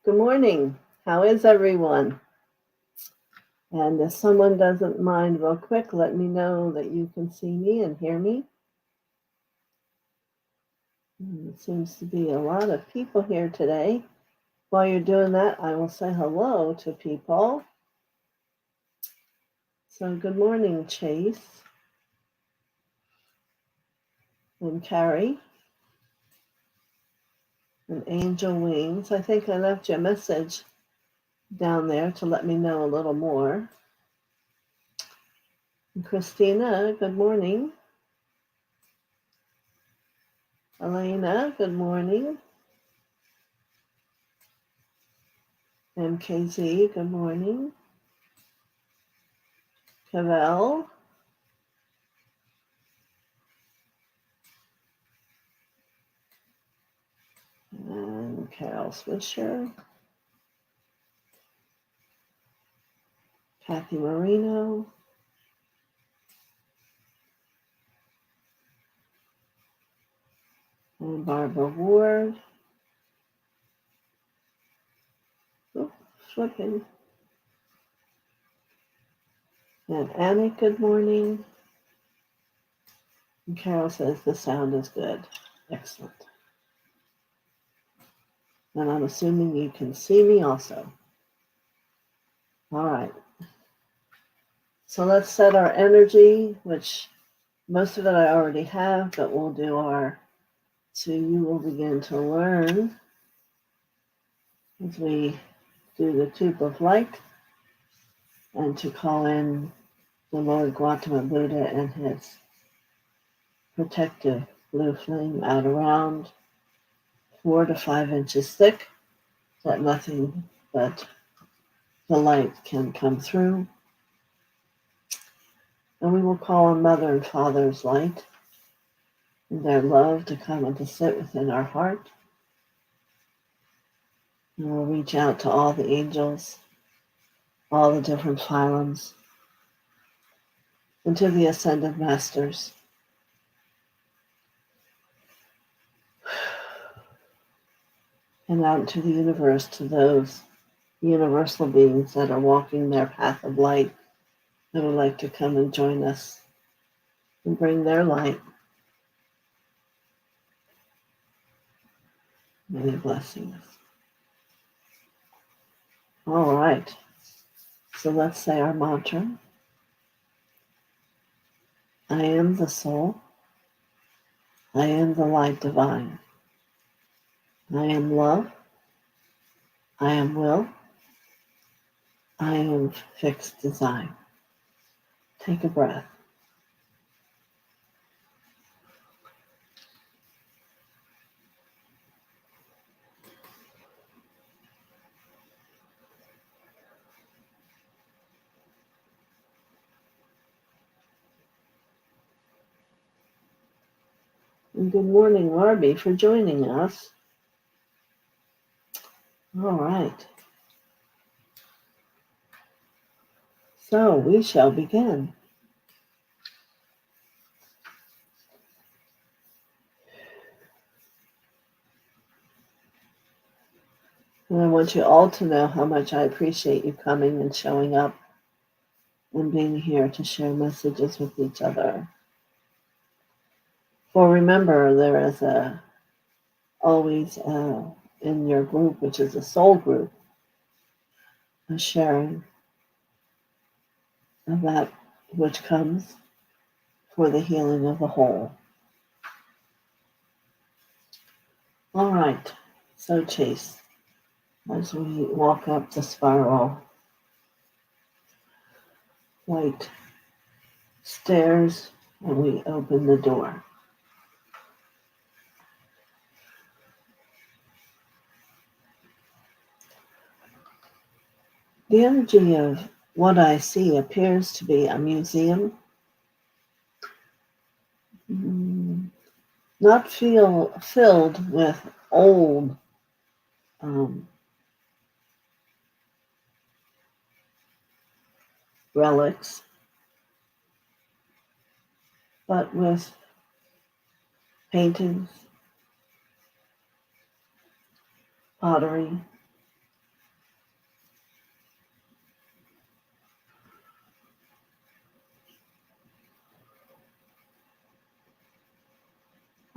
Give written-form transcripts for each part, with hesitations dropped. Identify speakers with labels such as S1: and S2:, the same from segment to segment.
S1: Good morning. How is everyone? And if someone doesn't mind real quick, let me know that you can see me and hear me. There seems to be a lot of people here today. While you're doing that, I will say hello to people. So good morning, Chase and Carrie and Angel Wings. I think I left you a message down there to let me know a little more. And Christina, good morning. Elena, good morning. MKZ, good morning. Cavell. And Carol Swisher. Kathy Marino. And Barbara Ward. Oh, flipping. And Annie, good morning. And Carol says the sound is good. Excellent. And I'm assuming you can see me also. All right. So let's set our energy, which most of it I already have, but we'll do our, so you will begin to learn as we do the tube of light and to call in the Lord Gautama Buddha and his protective blue flame out around 4 to 5 inches thick, that nothing but the light can come through. And we will call on Mother and Father's light and their love to come and to sit within our heart. And we'll reach out to all the angels, all the different phylums, and to the ascended masters. And out into the universe to those universal beings that are walking their path of light that would like to come and join us and bring their light. Many blessings. All right. So let's say our mantra. I am the soul. I am the light divine. I am love. I am will. I am fixed design. Take a breath. And good morning, Larby, for joining us. All right. So we shall begin. And I want you all to know how much I appreciate you coming and showing up and being here to share messages with each other. For remember, there is always in your group, which is a soul group, a sharing of that which comes for the healing of the whole. All right, so Chase, as we walk up the spiral white stairs and we open the door. The energy of what I see appears to be a museum, not filled with old relics, but with paintings, pottery,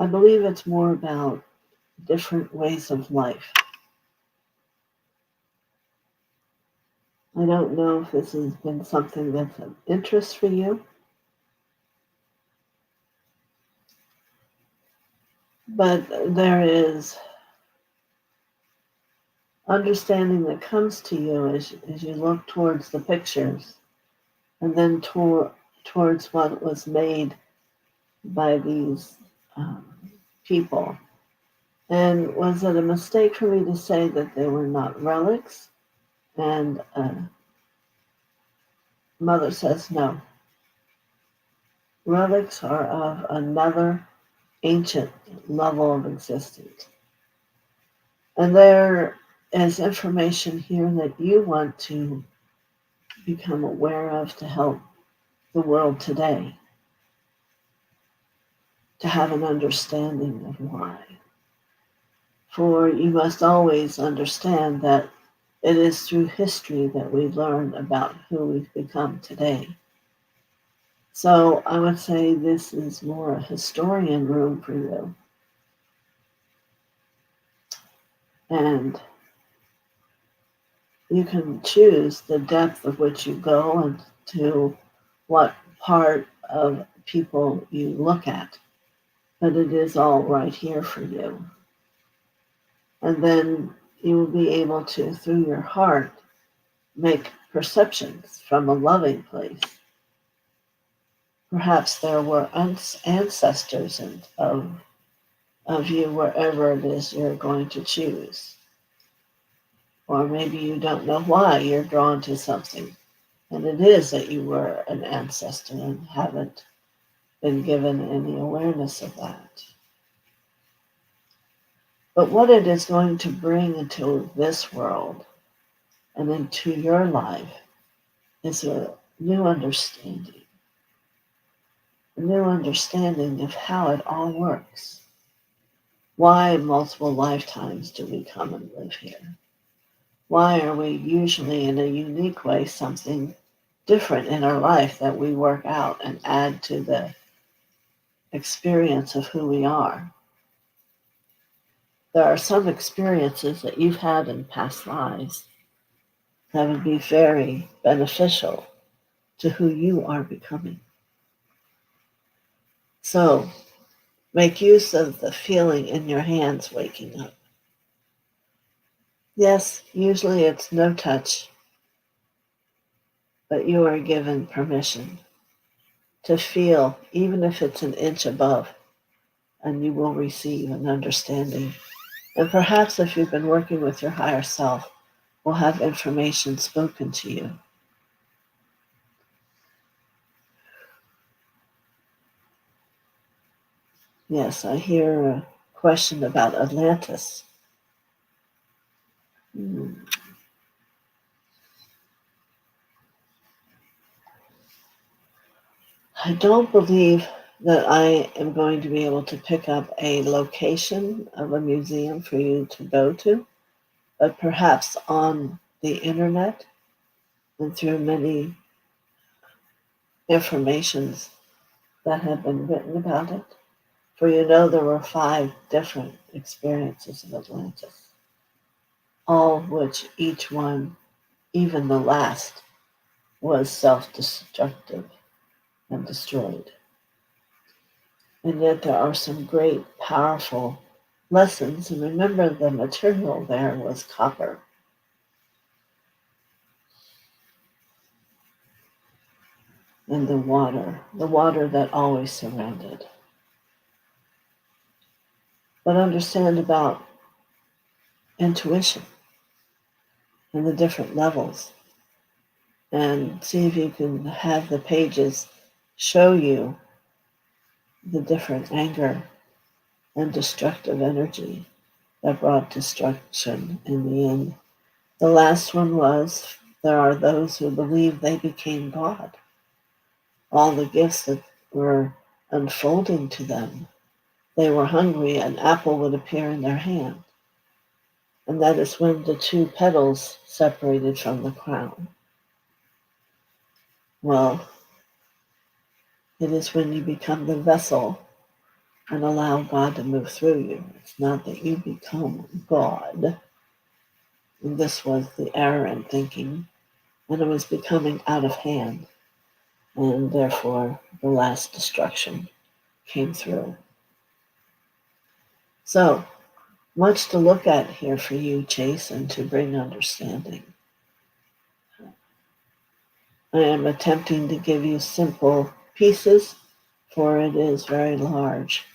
S1: I believe it's more about different ways of life. I don't know if this has been something that's of interest for you, but there is understanding that comes to you as you look towards the pictures and then towards what was made by these um, people. And was it a mistake for me to say that they were not relics? And Mother says no. Relics are of another ancient level of existence. And there is information here that you want to become aware of to help the world today, to have an understanding of why. For you must always understand that it is through history that we learn about who we've become today. So I would say this is more a historian room for you. And you can choose the depth of which you go and to what part of people you look at. But it is all right here for you. And then you will be able to, through your heart, make perceptions from a loving place. Perhaps there were ancestors of you wherever it is you're going to choose. Or maybe you don't know why you're drawn to something. And it is that you were an ancestor and haven't been given any awareness of that. But what it is going to bring into this world and into your life is a new understanding of how it all works. Why multiple lifetimes do we come and live here? Why are we usually in a unique way something different in our life that we work out and add to the experience of who we are? There are some experiences that you've had in past lives that would be very beneficial to who you are becoming. So make use of the feeling in your hands waking up. Yes, usually it's no touch, but you are given permission to feel, even if it's an inch above, and you will receive an understanding. And perhaps if you've been working with your higher self, will have information spoken to you. Yes, I hear a question about Atlantis. I don't believe that I am going to be able to pick up a location of a museum for you to go to, but perhaps on the internet and through many informations that have been written about it. For you know there were 5 different experiences of Atlantis, all of which each one, even the last, was self-destructive and destroyed. And yet there are some great, powerful lessons. And remember, the material there was copper. And the water that always surrounded. But understand about intuition and the different levels. And see if you can have the pages show you the different anger and destructive energy that brought destruction in the end. The last one was, there are those who believe they became God. All the gifts that were unfolding to them, they were hungry, an apple would appear in their hand. And that is when the 2 petals separated from the crown. Well, it is when you become the vessel and allow God to move through you. It's not that you become God. And this was the error in thinking, and it was becoming out of hand, and therefore the last destruction came through. So, much to look at here for you, Chase, and to bring understanding. I am attempting to give you simple pieces, for it is very large,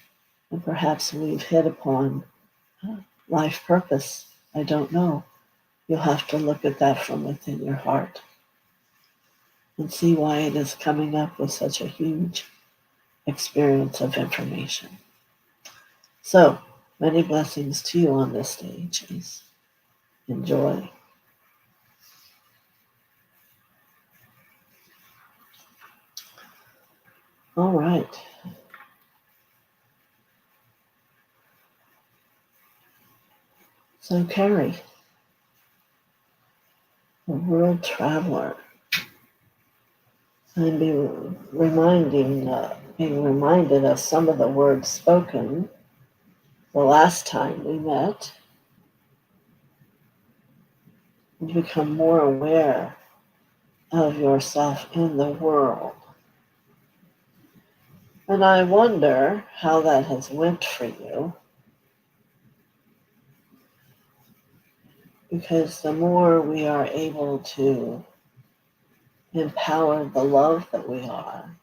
S1: and perhaps we've hit upon life purpose. I don't know. You'll have to look at that from within your heart and see why it is coming up with such a huge experience of information. So, many blessings to you on this day, Chase. Enjoy. All right. So, Carrie, the world traveler, I'm being reminded of some of the words spoken the last time we met. You become more aware of yourself in the world. And I wonder how that has went for you. Because the more we are able to empower the love that we are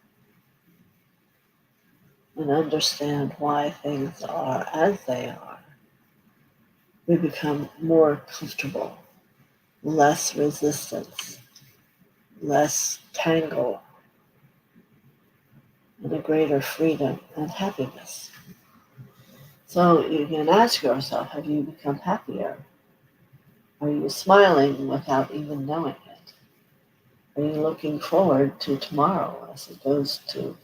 S1: and understand why things are as they are, we become more comfortable, less resistance, less tangle, and a greater freedom and happiness. So you can ask yourself, have you become happier? Are you smiling without even knowing it? Are you looking forward to tomorrow as opposed to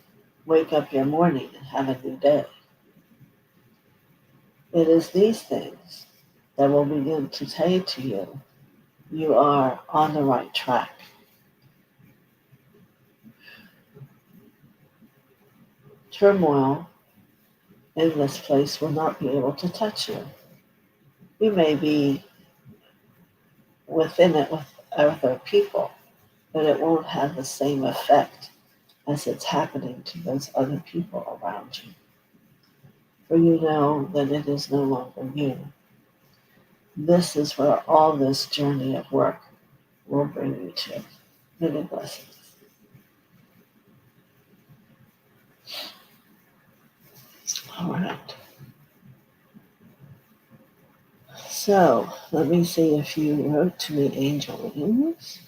S1: wake up your morning and have a new day? It is these things that will begin to say to you, you are on the right track. Turmoil in this place will not be able to touch you. You may be within it with other people, but it won't have the same effect as it's happening to those other people around you. For you know that it is no longer you. This is where all this journey of work will bring you to. Many blessings. All right. So, let me see if you wrote to me, angel wings.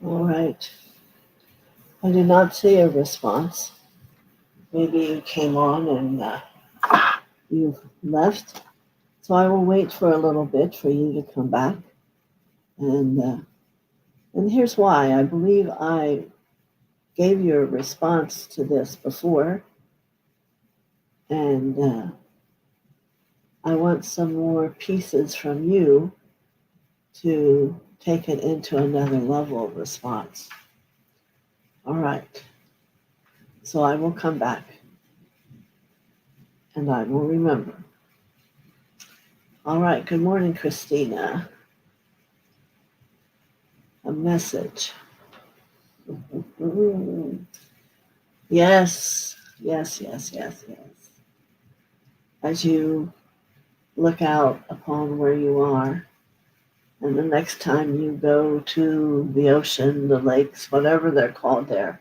S1: All right. I did not see a response. Maybe you came on and you left. So I will wait for a little bit for you to come back. And here's why. I believe I gave you a response to this before. And I want some more pieces from you to take it into another level of response. All right. So I will come back. And I will remember. All right. Good morning, Christina. A message. Yes. As you look out upon where you are, and the next time you go to the ocean, the lakes, whatever they're called there,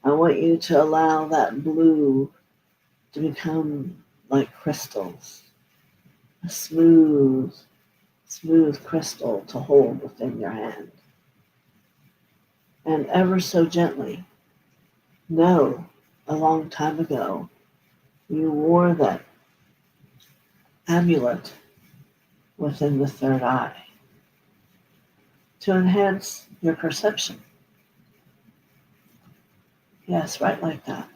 S1: I want you to allow that blue to become like crystals, a smooth crystal to hold within your hand. And ever so gently, know a long time ago, you wore that amulet within the third eye to enhance your perception. Yes, right like that.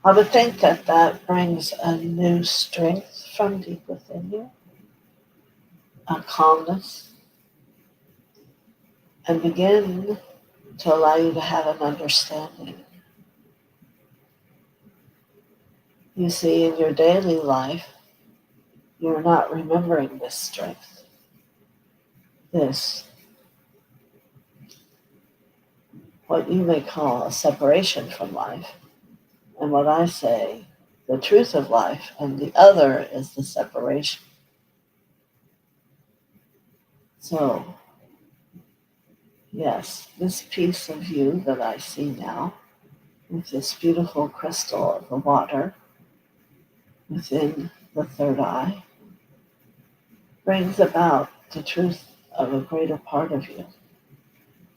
S1: I would think that that brings a new strength from deep within you, a calmness, and begin to allow you to have an understanding. You see, in your daily life, you're not remembering this strength, this, what you may call a separation from life, and what I say, the truth of life, and the other is the separation. So, yes, this piece of you that I see now, with this beautiful crystal of the water within the third eye, brings about the truth of a greater part of you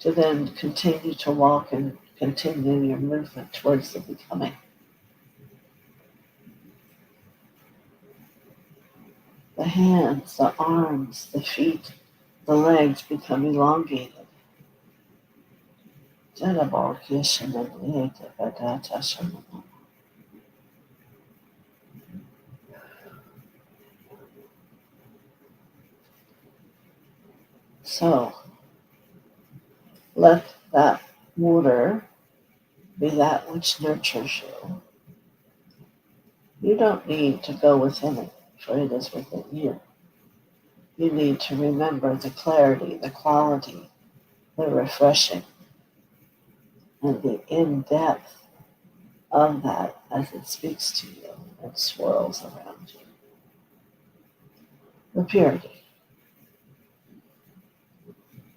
S1: to then continue to walk and continue your movement towards the becoming. The hands, the arms, the feet, the legs become elongated. So, let that water be that which nurtures you. You don't need to go within it, for it is within you. You need to remember the clarity, the quality, the refreshing, and the in-depth of that as it speaks to you and swirls around you. The purity.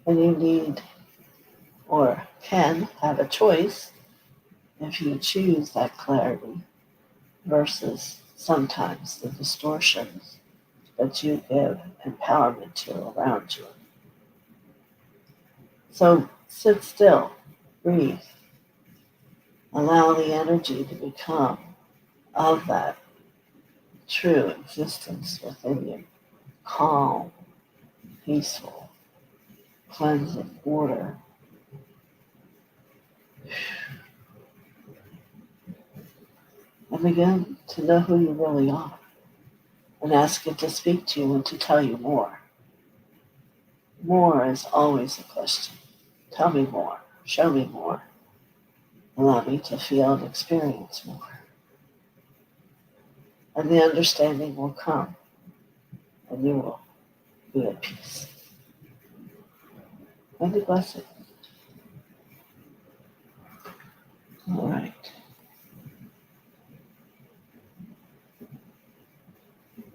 S1: And you need or can have a choice if you choose that clarity versus sometimes the distortions that you give empowerment to around you. So sit still, breathe, allow the energy to become of that true existence within you, calm, peaceful, cleansing, order. And begin to know who you really are and ask it to speak to you and to tell you more. More is always a question. Tell me more. Show me more. Allow me to feel and experience more. And the understanding will come and you will be at peace. Many blessings. All right.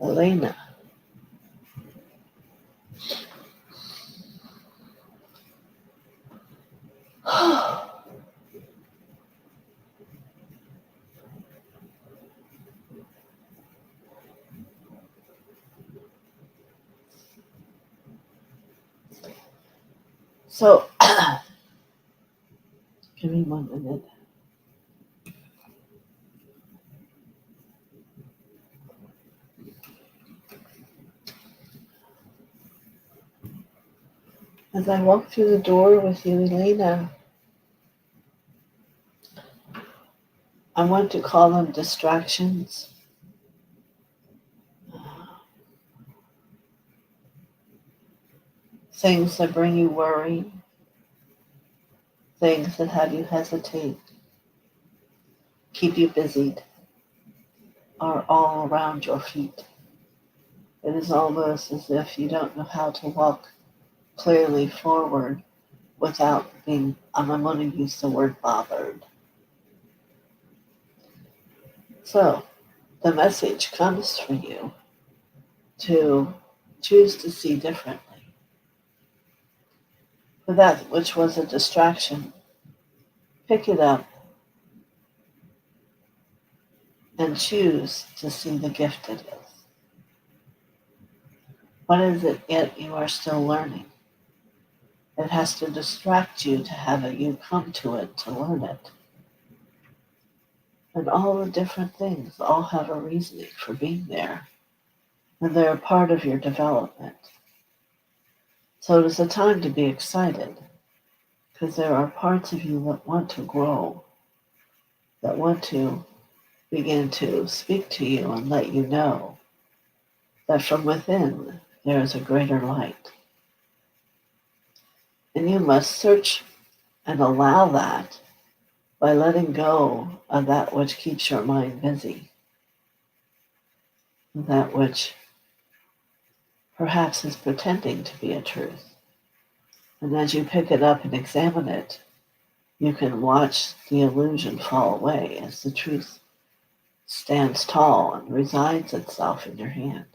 S1: Elena. So, give me 1 minute. As I walk through the door with you, Elena, I want to call them distractions. Things that bring you worry, things that have you hesitate, keep you busied, are all around your feet. It is almost as if you don't know how to walk clearly forward without being, I'm going to use the word bothered. So, the message comes for you to choose to see differently. For that which was a distraction, pick it up and choose to see the gift it is. What is it yet you are still learning? It has to distract you to have you come to it to learn it. And all the different things all have a reasoning for being there. And they're a part of your development. So it is a time to be excited because there are parts of you that want to grow, that want to begin to speak to you and let you know that from within there is a greater light. And you must search and allow that by letting go of that which keeps your mind busy, that which perhaps is pretending to be a truth. And as you pick it up and examine it, you can watch the illusion fall away as the truth stands tall and resides itself in your hand.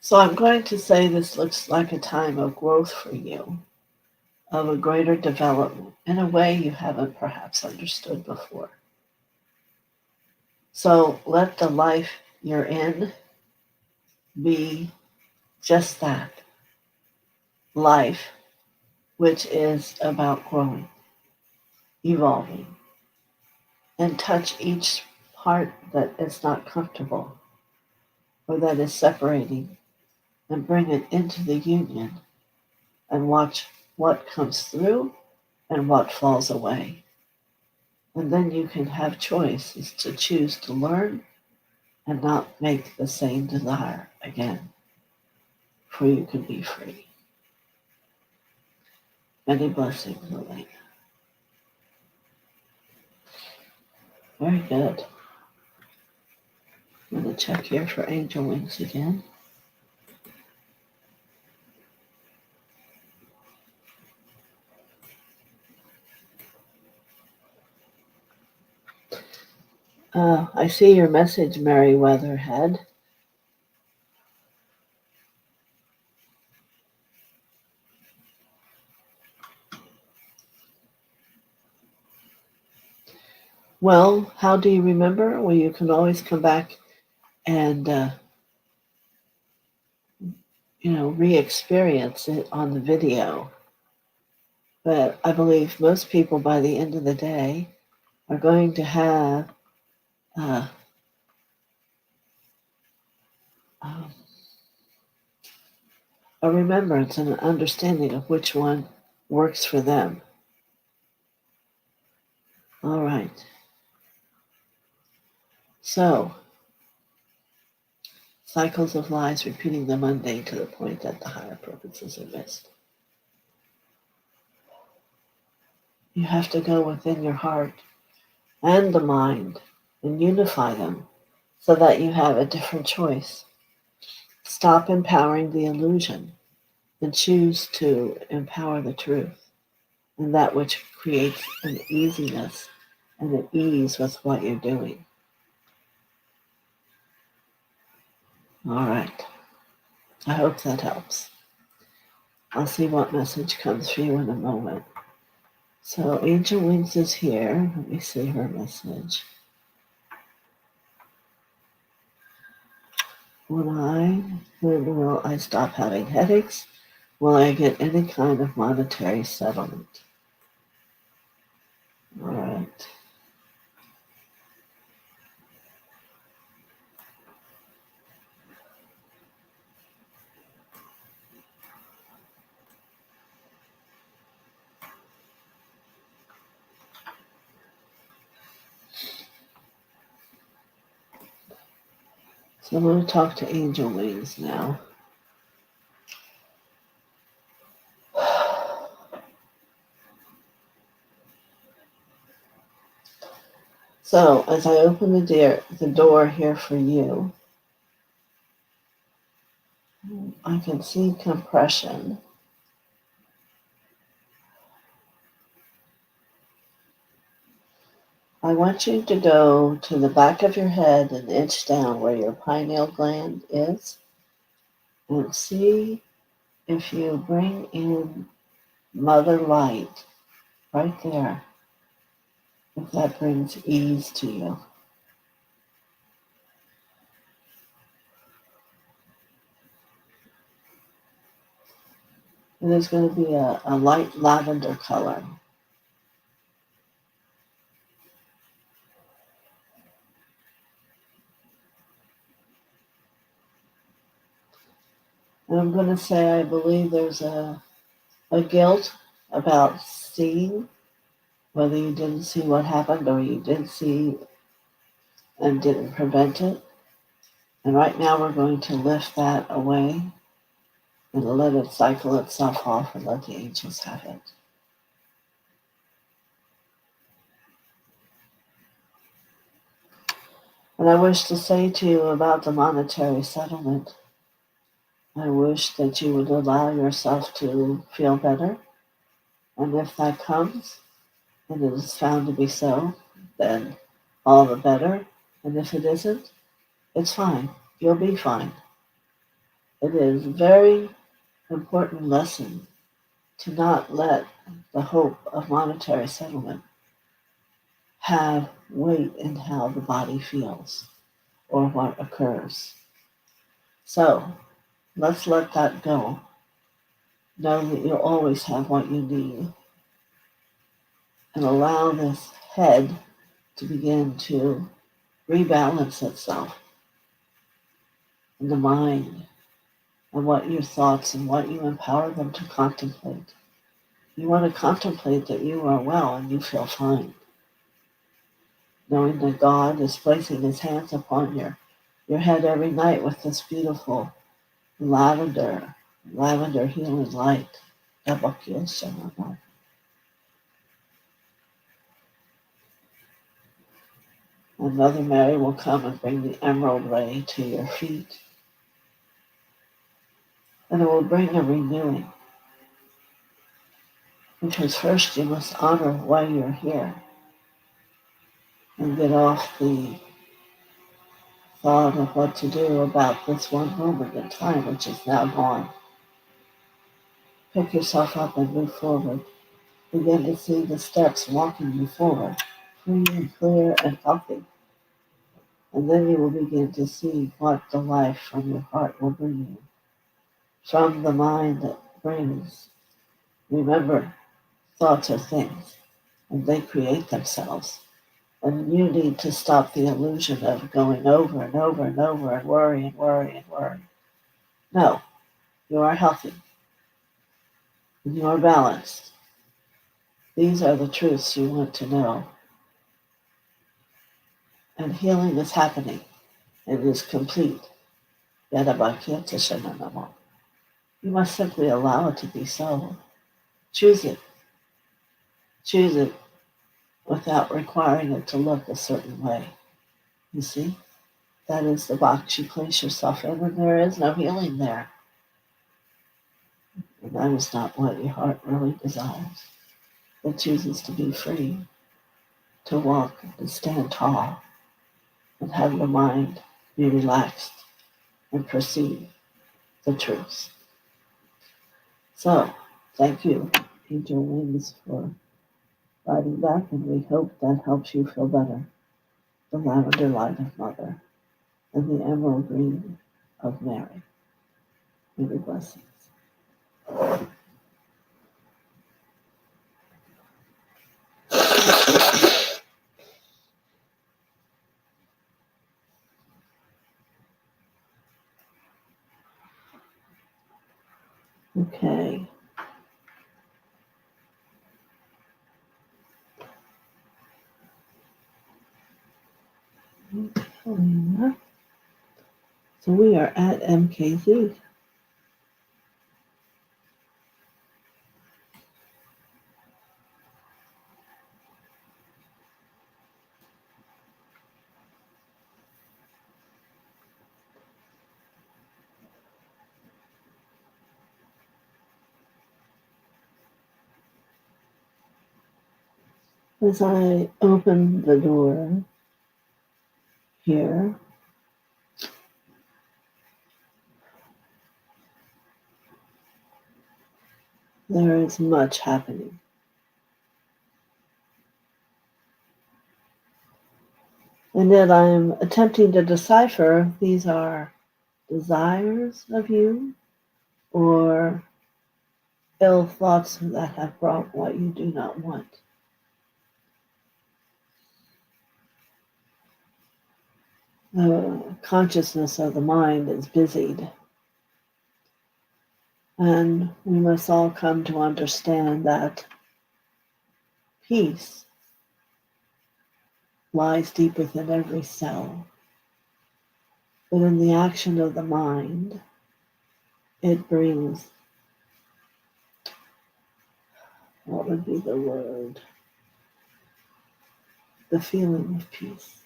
S1: So I'm going to say this looks like a time of growth for you, of a greater development in a way you haven't perhaps understood before. So let the life you're in be just that, life, which is about growing, evolving, and touch each part that is not comfortable or that is separating and bring it into the union and watch what comes through and what falls away. And then you can have choices to choose to learn and not make the same desire again, for you can be free. Many blessings, Elena. Very good. I'm going to check here for angel wings again. I see your message, Merryweatherhead. Well, how do you remember? Well, you can always come back and, re-experience it on the video. But I believe most people by the end of the day are going to have uh, um, a remembrance and an understanding of which one works for them. All right. So, cycles of lies, repeating the mundane to the point that the higher purposes are missed. You have to go within your heart and the mind and unify them so that you have a different choice. Stop empowering the illusion and choose to empower the truth and that which creates an easiness and an ease with what you're doing. All right. I hope that helps. I'll see what message comes for you in a moment. So Angel Wings is here. Let me see her message. When will I stop having headaches? Will I get any kind of monetary settlement? All right. So I'm going to talk to Angel Wings now. So as I open the door here for you, I can see compression. I want you to go to the back of your head and inch down where your pineal gland is and see if you bring in Mother Light right there, if that brings ease to you. And there's going to be a light lavender color. And I'm going to say I believe there's a guilt about seeing whether you didn't see what happened or you did see and didn't prevent it. And right now we're going to lift that away and let it cycle itself off and let the angels have it. And I wish to say to you about the monetary settlement, I wish that you would allow yourself to feel better. And if that comes, and it is found to be so, then all the better. And if it isn't, it's fine. You'll be fine. It is a very important lesson to not let the hope of monetary settlement have weight in how the body feels or what occurs. So let's let that go. Know that you'll always have what you need and allow this head to begin to rebalance itself in the mind and what your thoughts and what you empower them to contemplate. You want to contemplate that you are well and you feel fine, knowing that God is placing his hands upon your head every night with this beautiful lavender healing light. And Mother Mary will come and bring the emerald ray to your feet. And it will bring a renewing. Because first you must honor why you're here and get off the thought of what to do about this one moment in time, which is now gone. Pick yourself up and move forward. Begin to see the steps walking you forward, free and clear and healthy. And then you will begin to see what the life from your heart will bring you. From the mind that brings. Remember, thoughts are things, and they create themselves. And you need to stop the illusion of going over and over and over and worry and worry and worry. No, you are healthy. And you are balanced. These are the truths you want to know. And healing is happening. It is complete. You must simply allow it to be so. Choose it. Choose it without requiring it to look a certain way. You see? That is the box you place yourself in, and there is no healing there. And that is not what your heart really desires. It chooses to be free, to walk and stand tall, and have your mind be relaxed and perceive the truth. So, thank you, Angel Wings, for writing back, and we hope that helps you feel better. The lavender light of Mother and the emerald green of Mary. Many blessings. Okay. So we are at MKZ. As I open the door here, there is much happening. And yet I'm attempting to decipher these are desires of you or ill thoughts that have brought what you do not want. The consciousness of the mind is busied. And we must all come to understand that peace lies deep within every cell. But in the action of the mind, it brings, what would be the word? The feeling of peace.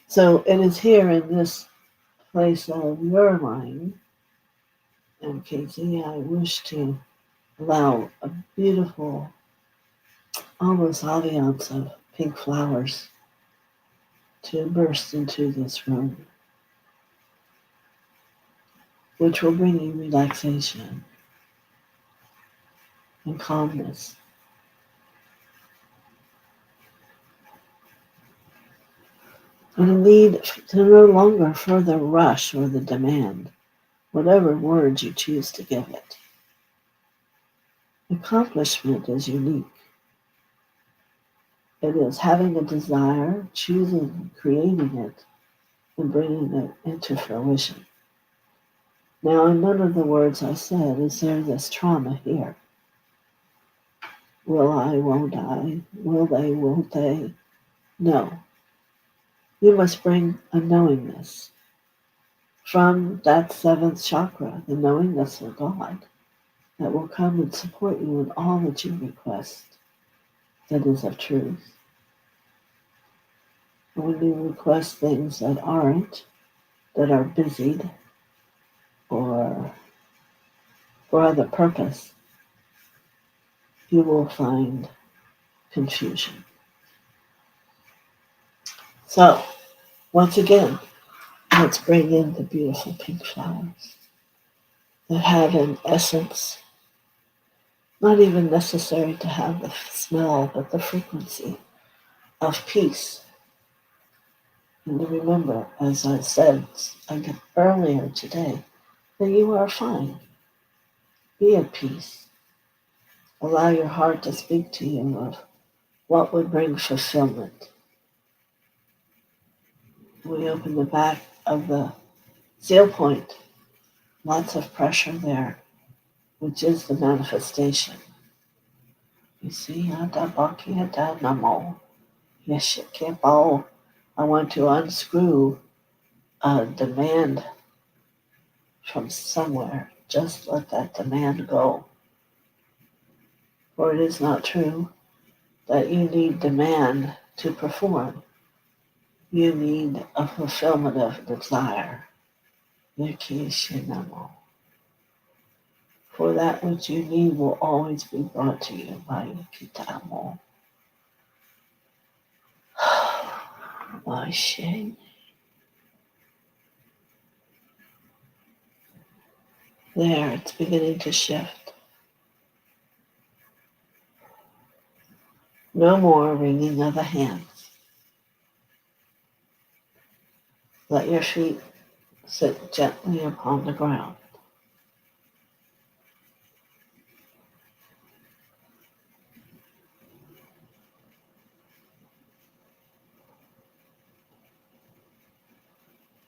S1: So it is here in this place of your mind, MKZ, I wish to allow a beautiful, almost ambiance of pink flowers to burst into this room, which will bring you relaxation and calmness. And a need to no longer further rush or the demand, whatever words you choose to give it. Accomplishment is unique. It is having a desire, choosing, creating it, and bringing it into fruition. Now, in none of the words I said is there this trauma here. Will I, won't I? Will they, won't they? No. You must bring a knowingness from that seventh chakra, the knowingness of God, that will come and support you in all that you request that is of truth. And when you request things that aren't, that are busied or for other purpose, you will find confusion. So, once again, let's bring in the beautiful pink flowers that have an essence, not even necessary to have the smell, but the frequency of peace. And to remember, as I said earlier today, that you are fine. Be at peace. Allow your heart to speak to you of what would bring fulfillment. We open the back of the seal point. Lots of pressure there, which is the manifestation. You see, I want to unscrew a demand from somewhere. Just let that demand go. For it is not true that you need demand to perform. You need a fulfillment of desire. For that which you need will always be brought to you by Yukitamo. My shame. There, it's beginning to shift. No more wringing of the hands. Let your feet sit gently upon the ground.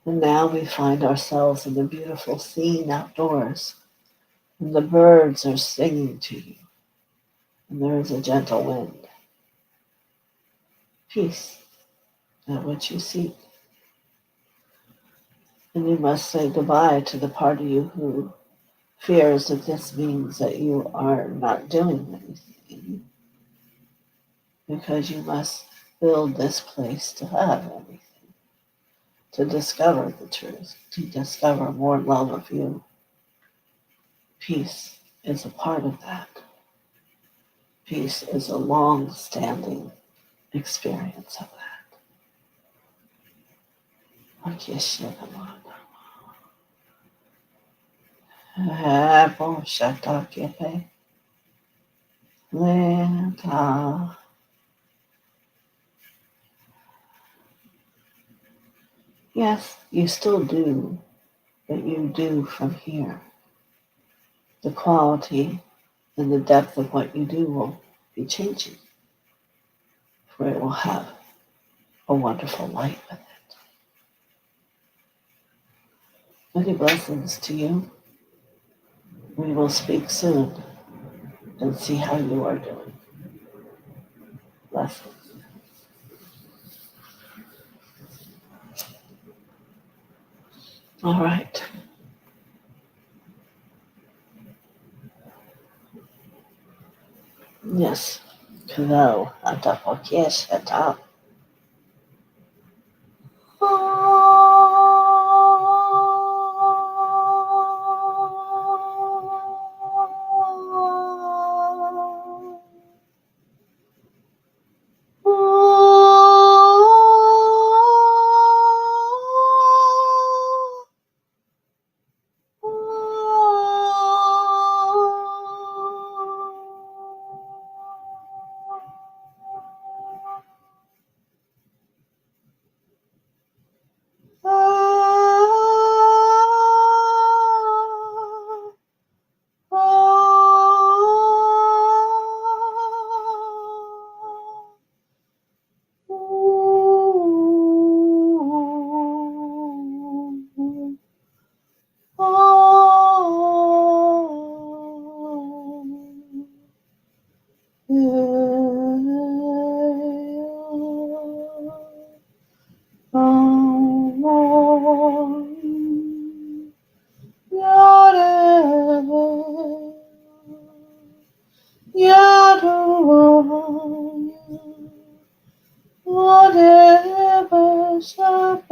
S1: And now we find ourselves in the beautiful scene outdoors, and the birds are singing to you, and there is a gentle wind. Peace, that which you seek. And you must say goodbye to the part of you who fears that this means that you are not doing anything, because you must build this place to have everything, to discover the truth, to discover more love of you. Peace is a part of that. Peace is a long-standing experience of that. Yes, you still do, but you do from here. The quality and the depth of what you do will be changing, for it will have a wonderful light with it. Many blessings to you. We will speak soon and see how you are doing. Blessings. All right. Yes. Hello. Yes. Whatever Shabbat,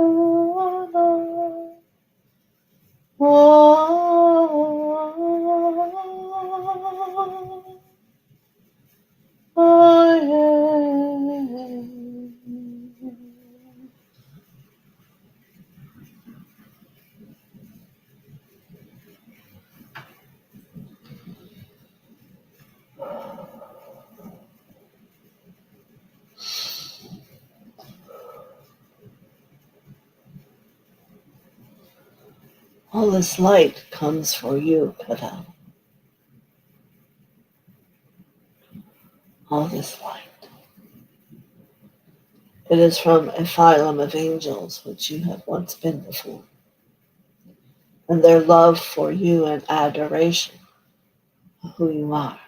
S1: all this light comes for you, Kadam. All this light. It is from a phylum of angels which you have once been before, and their love for you and adoration of who you are.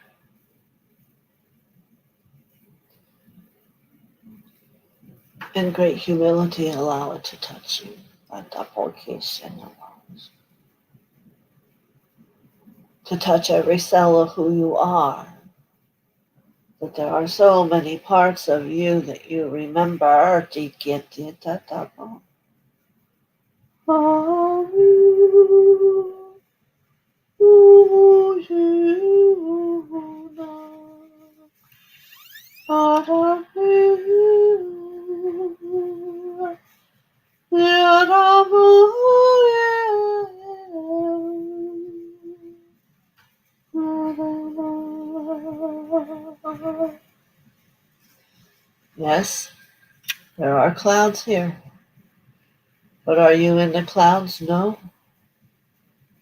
S1: In great humility, allow it to touch you. To touch every cell of who you are. That there are so many parts of you that you remember. Yes, there are clouds here. But are you in the clouds? No.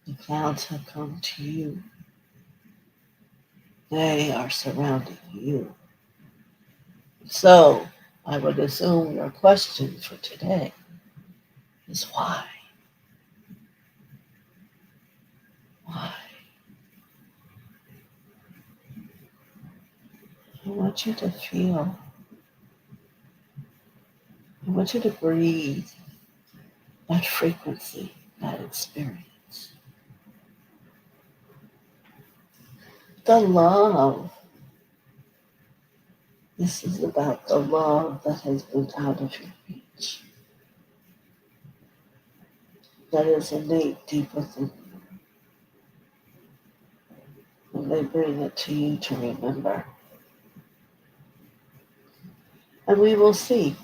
S1: The clouds have come to you. They are surrounding you. So, I would assume your question for today is why? Why? I want you to feel. I want you to breathe that frequency, that experience. The love. This is about the love that has been out of your reach. That is innate deep within you. And they bring it to you to remember. And we will see,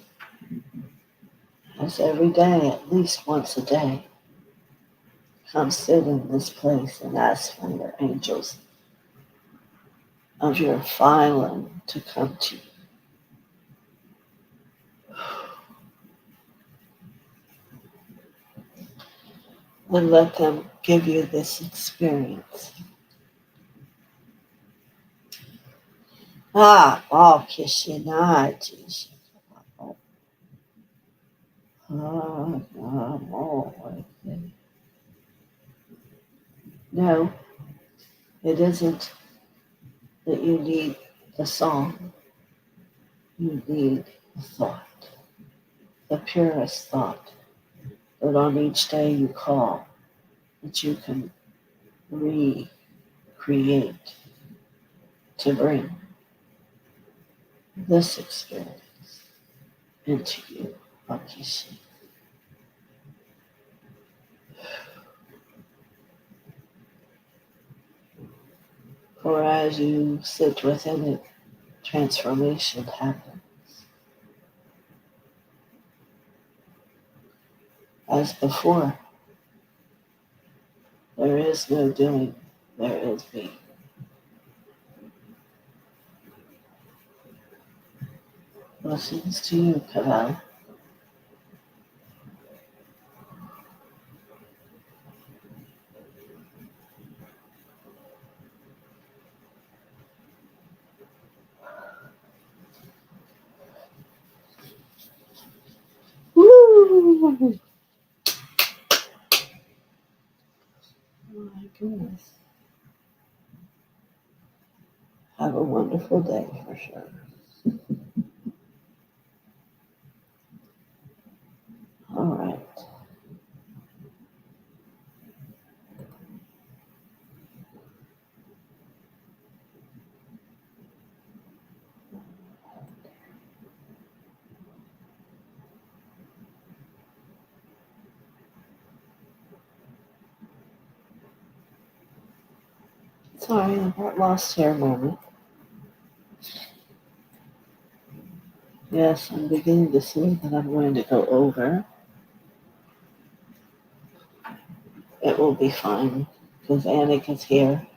S1: as every day, at least once a day, come sit in this place and ask for your angels of your phylum to come to you. And let them give you this experience. Kishinati. No, it isn't that you need the song. You need the thought, the purest thought that on each day you call, that you can recreate to bring this experience into you, like you see. For as you sit within it, transformation happens. As before, there is no doing, there is being. Blessings to you, Kaval. Woo! Oh my goodness. Have a wonderful day for sure. All right. Sorry, I got lost here a moment. Yes, I'm beginning to see that I'm going to go over. It will be fine because Anik is here.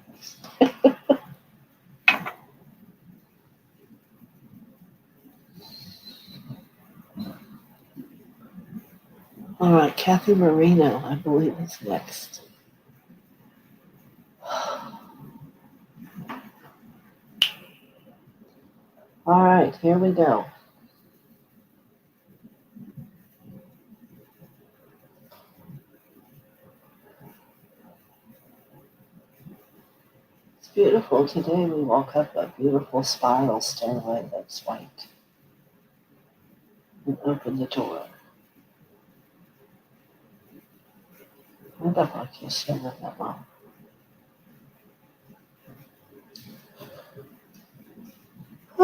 S1: All right, Kathy Marino, I believe, is next. All right, here we go. It's beautiful. Today we walk up a beautiful spiral stairway that's white and open the door.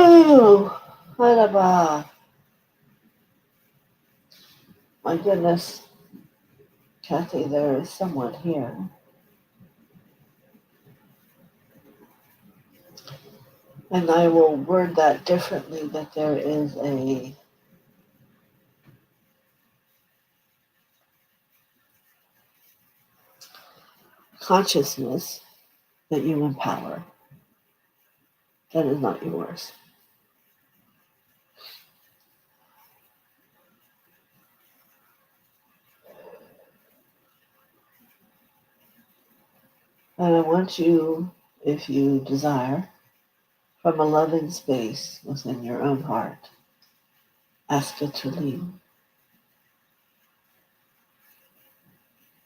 S1: Oh, my goodness, Kathy, there is someone here. And I will word that differently, that there is a consciousness that you empower that is not yours. And I want you, if you desire, from a loving space within your own heart, ask it to leave.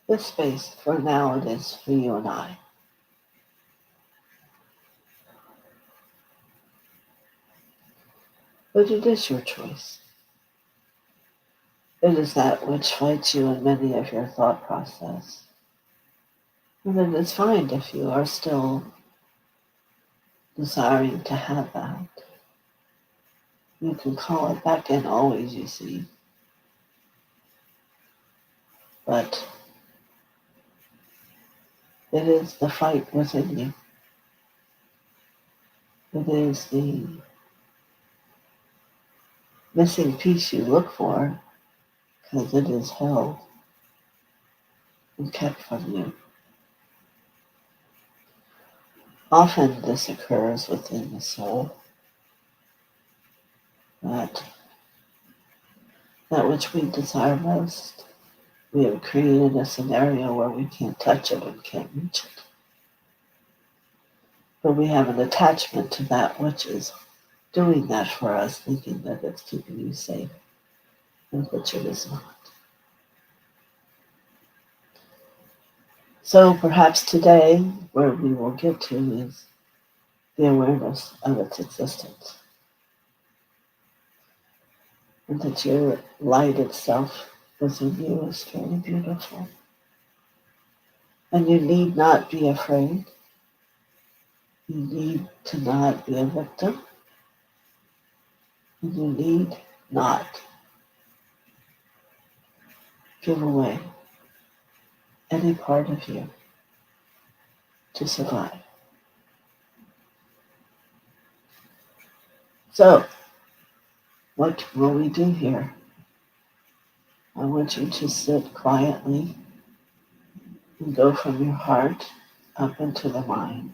S1: This space, for now, it is for you and I. But it is your choice. It is that which fights you in many of your thought process. And it is fine if you are still desiring to have that. You can call it back in always, you see. But it is the fight within you. It is the missing piece you look for because it is held and kept from you. Often this occurs within the soul, that which we desire most, we have created a scenario where we can't touch it and can't reach it. But we have an attachment to that which is doing that for us, thinking that it's keeping you safe, and which it is not. So perhaps today, where we will get to is the awareness of its existence. And that your light itself within you is very beautiful. And you need not be afraid. You need to not be a victim. And you need not give away any part of you to survive. So, what will we do here? I want you to sit quietly and go from your heart up into the mind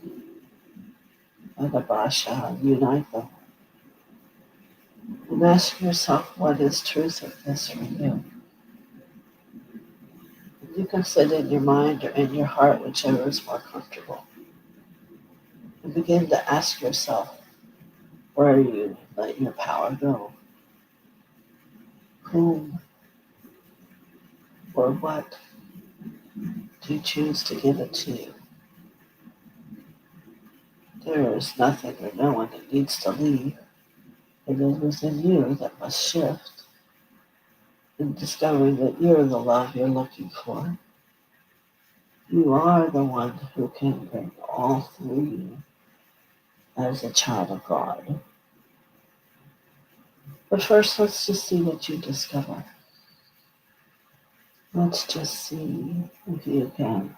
S1: and the basha and unite them. And ask yourself, what is truth of this for you? You can sit in your mind or in your heart, whichever is more comfortable. And begin to ask yourself where you let your power go. Whom or what do you choose to give it to? There is nothing or no one that needs to leave. It is within you that must shift in discovering that you're the love you're looking for. You are the one who can bring all through you as a child of God. But first, let's just see what you discover. Let's just see if you can,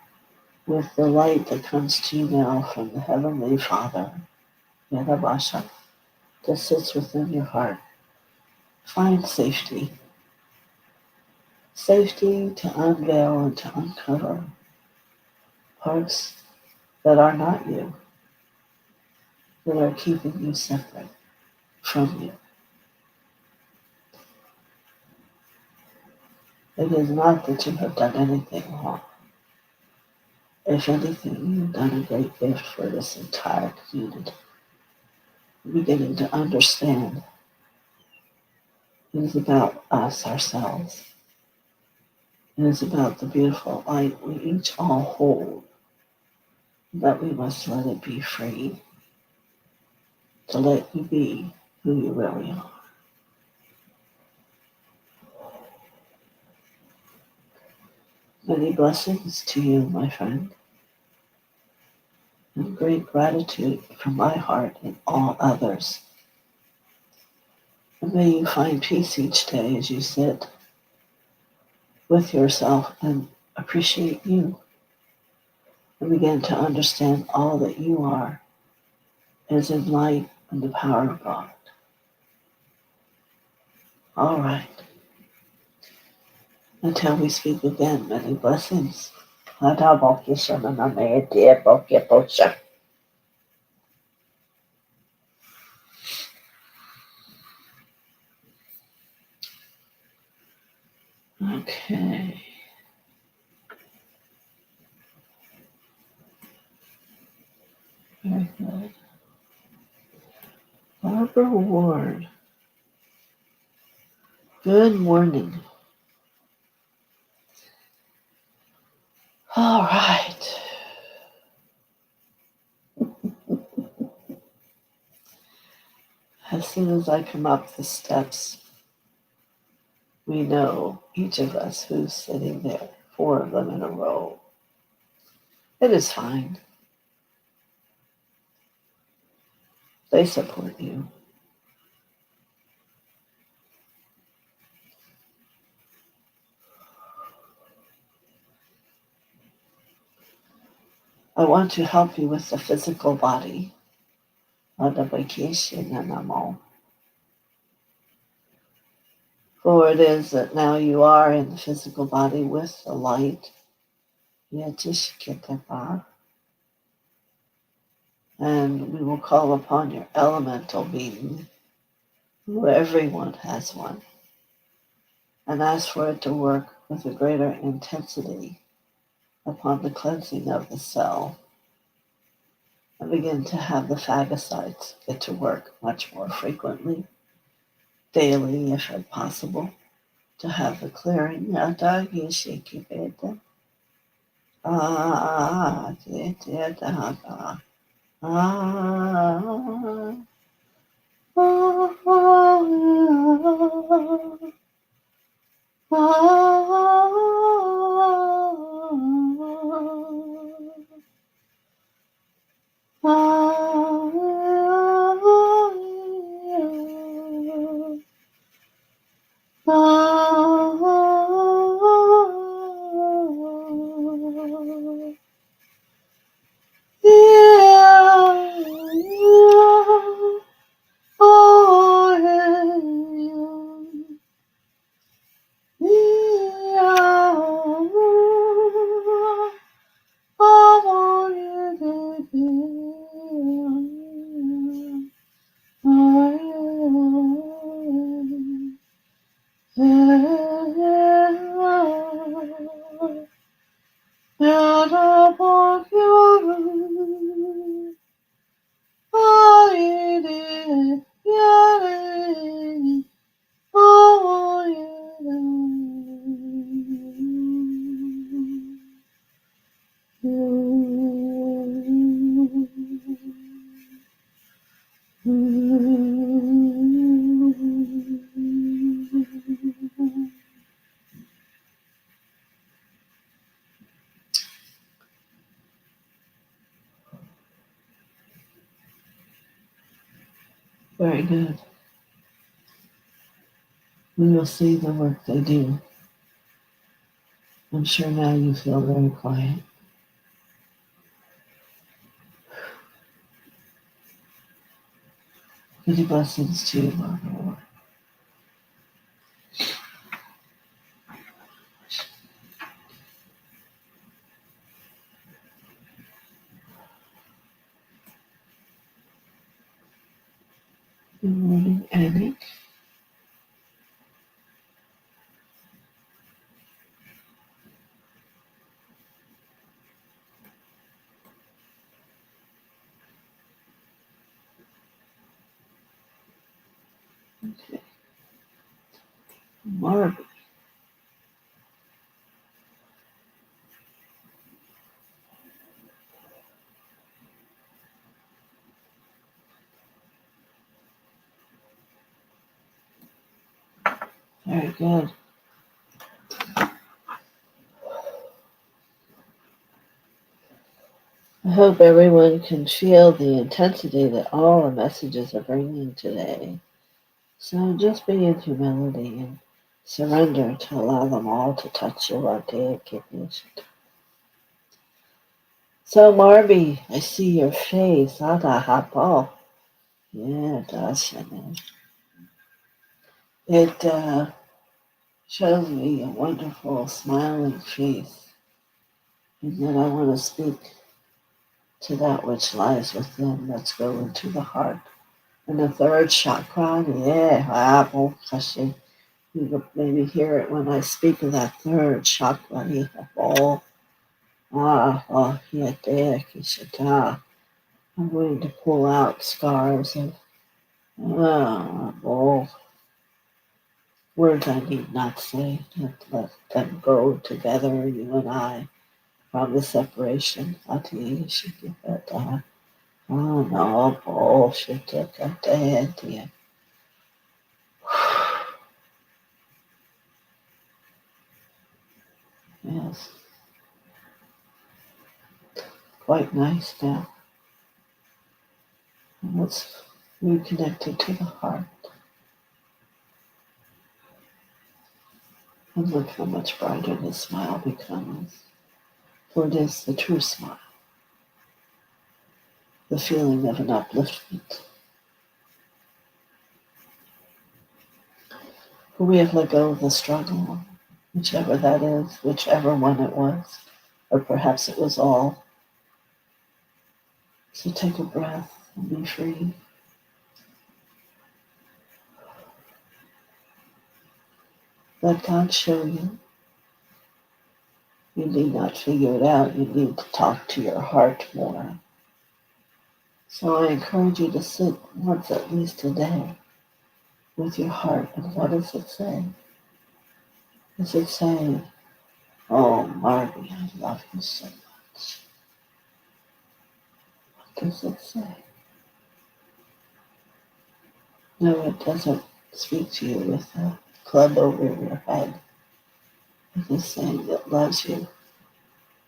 S1: with the light that comes to you now from the Heavenly Father, Yadabasha, that sits within your heart, find safety. Safety to unveil and to uncover parts that are not you, that are keeping you separate from you. It is not that you have done anything wrong. If anything, you've done a great gift for this entire community. Beginning to understand it is about us, ourselves. It is about the beautiful light we each all hold, that we must let it be free, to let you be who you really are. Many blessings to you, my friend, and great gratitude from my heart and all others. And may you find peace each day as you sit with yourself and appreciate you and begin to understand all that you are is in light and the power of God. All right. Until we speak again, many blessings. Okay. Very good. Barbara Ward. Good morning. All right. As soon as I come up the steps, we know each of us who's sitting there, 4 of them in a row. It is fine. They support you. I want to help you with the physical body. For it is that now you are in the physical body with the light. And we will call upon your elemental being, who everyone has one, and ask for it to work with a greater intensity upon the cleansing of the cell, and begin to have the phagocytes get to work much more frequently, daily if possible, to have the clearing. Very good. We will see the work they do. I'm sure now you feel very quiet. Many blessings to you, Lord. Good morning, Annie. Okay. Mark. Very good. I hope everyone can feel the intensity that all the messages are bringing today. So just be in humility and surrender to allow them all to touch your radiate kidneys. So Marby, I see your face. Ada hapo. Yeah, Dasha. It shows me a wonderful smiling face. And then I want to speak to that which lies within. Let's go into the heart. And the third chakra, yeah, apple, kashi. You can maybe hear it when I speak of that third chakra. Oh, yeah, there, kishita. I'm going to pull out scars of words I need not say. Let them go together, you and I, from the separation. Ati shikipata. Oh no, bullshit. Yes, quite nice now. And let's reconnect it to the heart. And look how much brighter the smile becomes. For it is the true smile, the feeling of an upliftment. For we have let go of the struggle, whichever that is, whichever one it was, or perhaps it was all. So take a breath and be free. Let God show you. You need not figure it out. You need to talk to your heart more. So I encourage you to sit once at least a day with your heart. And what does it say? Does it say, oh, Margie, I love you so much? What does it say? No, it doesn't speak to you with a club over your head. It is saying it loves you.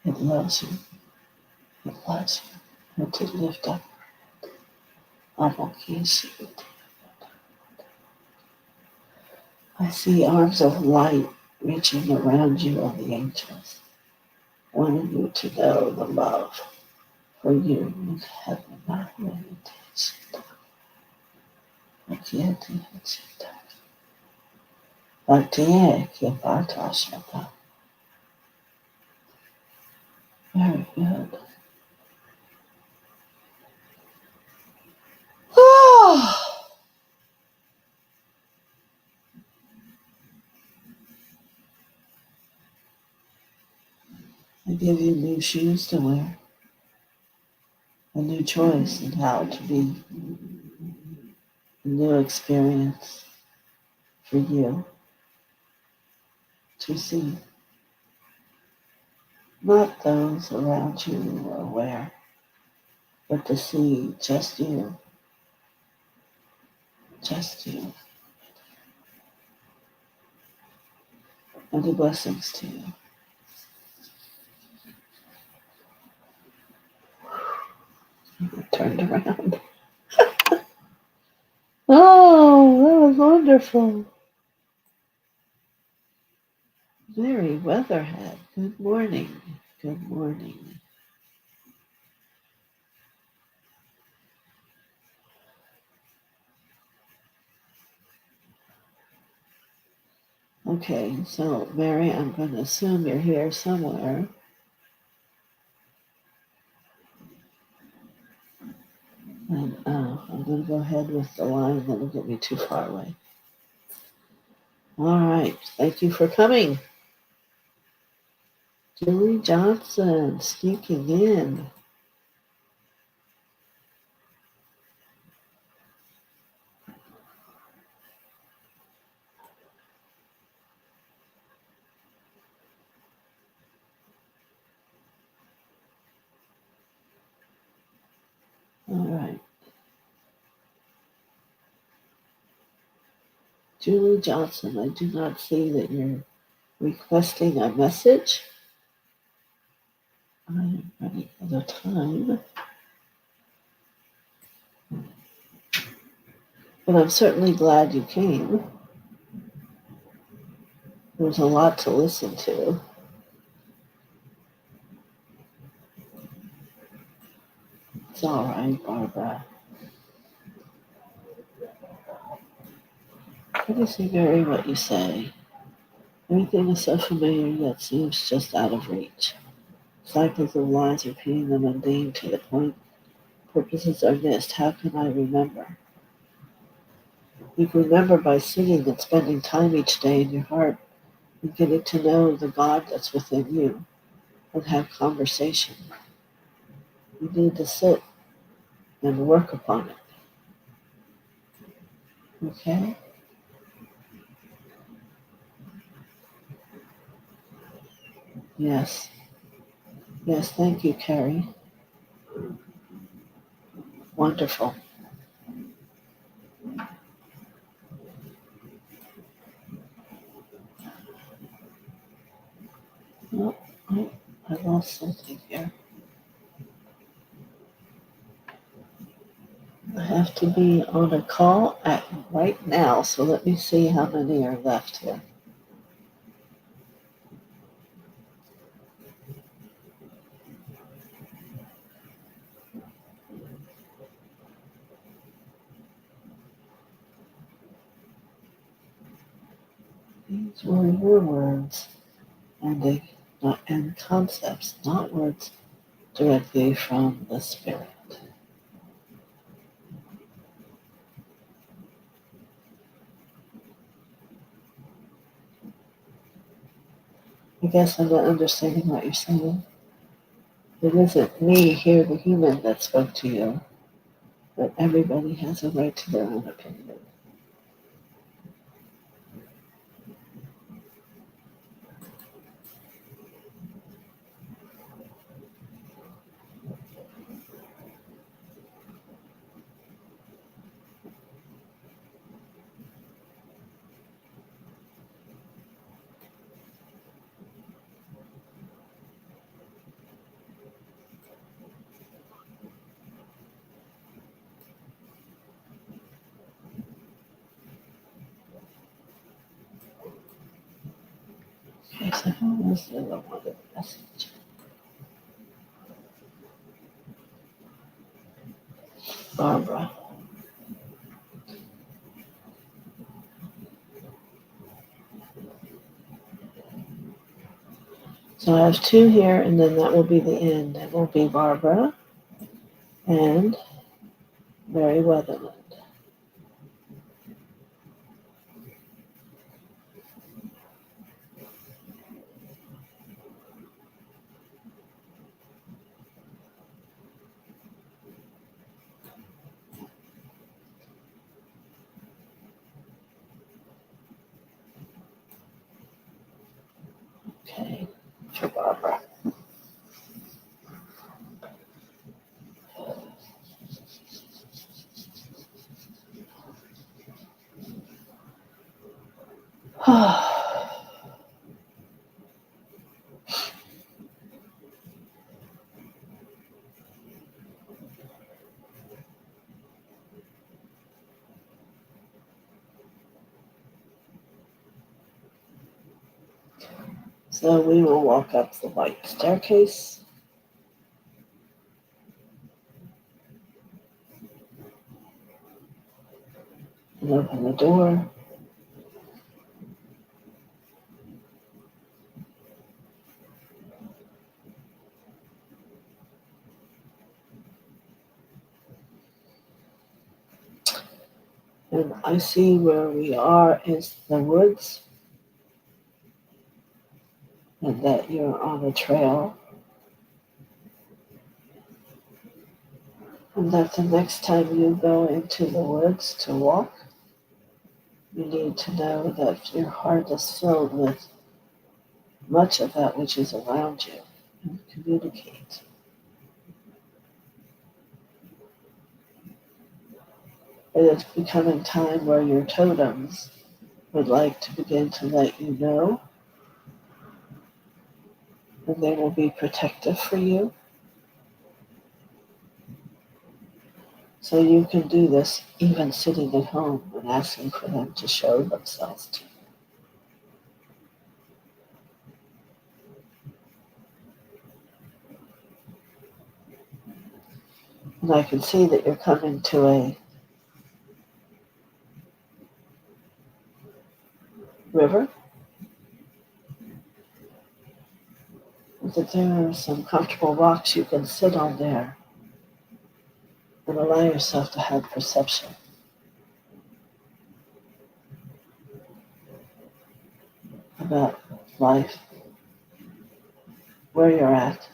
S1: It loves you. It loves you. And to lift up. I see arms of light reaching around you of the angels, wanting you to know the love for you in heaven. Very good. I give you new shoes to wear, a new choice in how to be, a new experience for you to see. Not those around you who are aware, but to see just you, just you. Many blessings to you. I turned around. Oh, that was wonderful. Mary Weatherhead, good morning. Good morning. Okay, so Mary, I'm going to assume you're here somewhere. And I'm going to go ahead with the line that'll get me too far away. All right, thank you for coming. Julie Johnson sneaking in. All right. Julie Johnson, I do not see that you're requesting a message. I am running out of time. But I'm certainly glad you came. There's a lot to listen to. It's all right, Barbara. Let me see, Mary, what you say. Everything is so familiar yet seems just out of reach. Cycles of lies repeating the mundane to the point purposes are missed. How can I remember? You can remember by singing and spending time each day in your heart and getting to know the God that's within you and have conversation. You need to sit and work upon it. Okay? Yes. Yes, thank you, Carrie. Wonderful. Oh, I lost something here. I have to be on a call right now, so let me see how many are left here. These were your words and concepts, not words directly from the Spirit. I guess I'm not understanding what you're saying. It isn't me here, the human, that spoke to you, but everybody has a right to their own opinion. Okay, so who was the other one with the message? Barbara. So I have two here, and then that will be the end. It will be Barbara and Mary Weatherland. Okay, for Barbara. So we will walk up the white staircase. And open the door. And I see where we are is the woods, and that you're on a trail. And that the next time you go into the woods to walk, you need to know that your heart is filled with much of that which is around you and communicate. It is becoming time where your totems would like to begin to let you know, and they will be protective for you. So you can do this even sitting at home and asking for them to show themselves to you. And I can see that you're coming to a river, that there are some comfortable rocks you can sit on there and allow yourself to have perception about life, where you're at,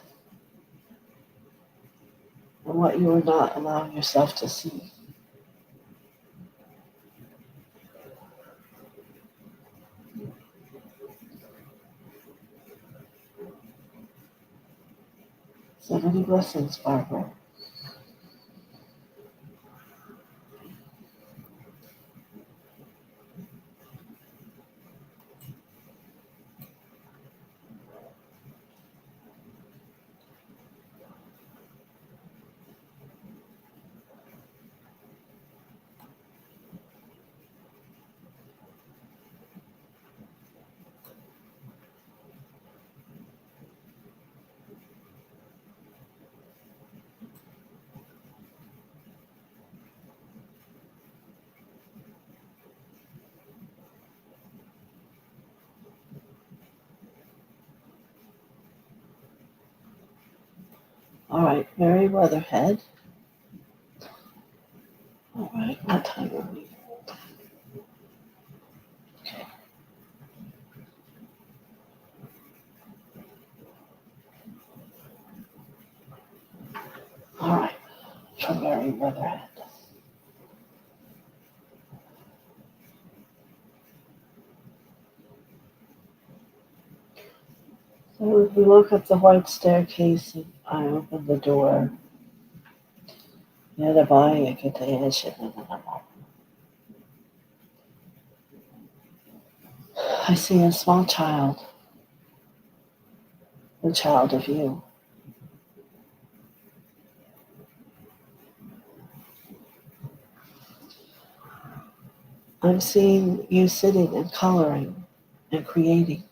S1: and what you are not allowing yourself to see. So many blessings, Barbara. All right, Mary Weatherhead. All right, what time are we? Okay. All right, for Mary Weatherhead. So if we walk up the white staircase and I open the door, I see a small child, the child of you. I'm seeing you sitting and coloring and creating.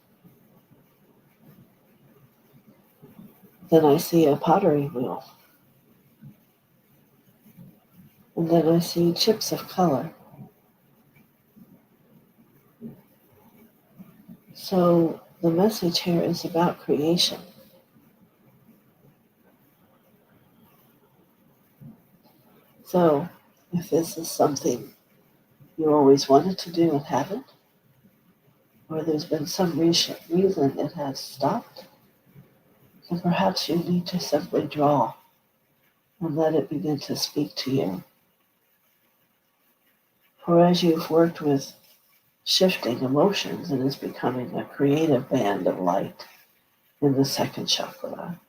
S1: Then I see a pottery wheel. And then I see chips of color. So the message here is about creation. So if this is something you always wanted to do and haven't, or there's been some reason it has stopped, then perhaps you need to simply draw and let it begin to speak to you. For as you've worked with shifting emotions, it is becoming a creative band of light in the second chakra,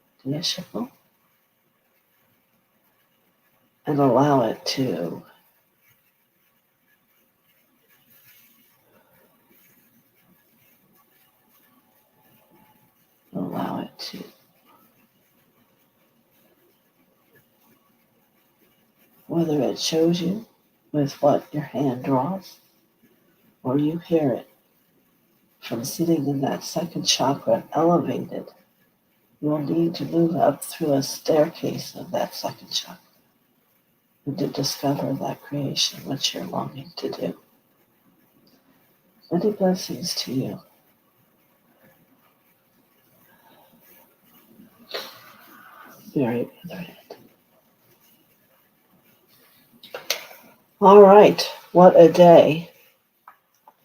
S1: and allow it to whether it shows you with what your hand draws or you hear it, from sitting in that second chakra elevated, you will need to move up through a staircase of that second chakra and to discover that creation which you're longing to do. Many blessings to you. Very good. All right. What a day.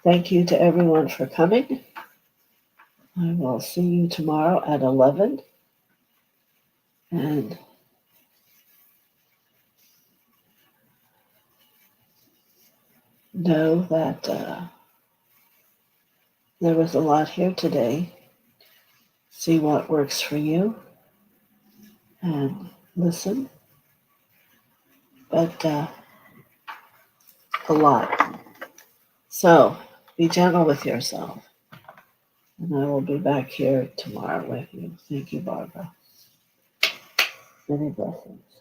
S1: Thank you to everyone for coming. I will see you tomorrow at 11. And know that there was a lot here today. See what works for you and listen. But a lot. So be gentle with yourself. And I will be back here tomorrow with you. Thank you, Barbara. Many blessings.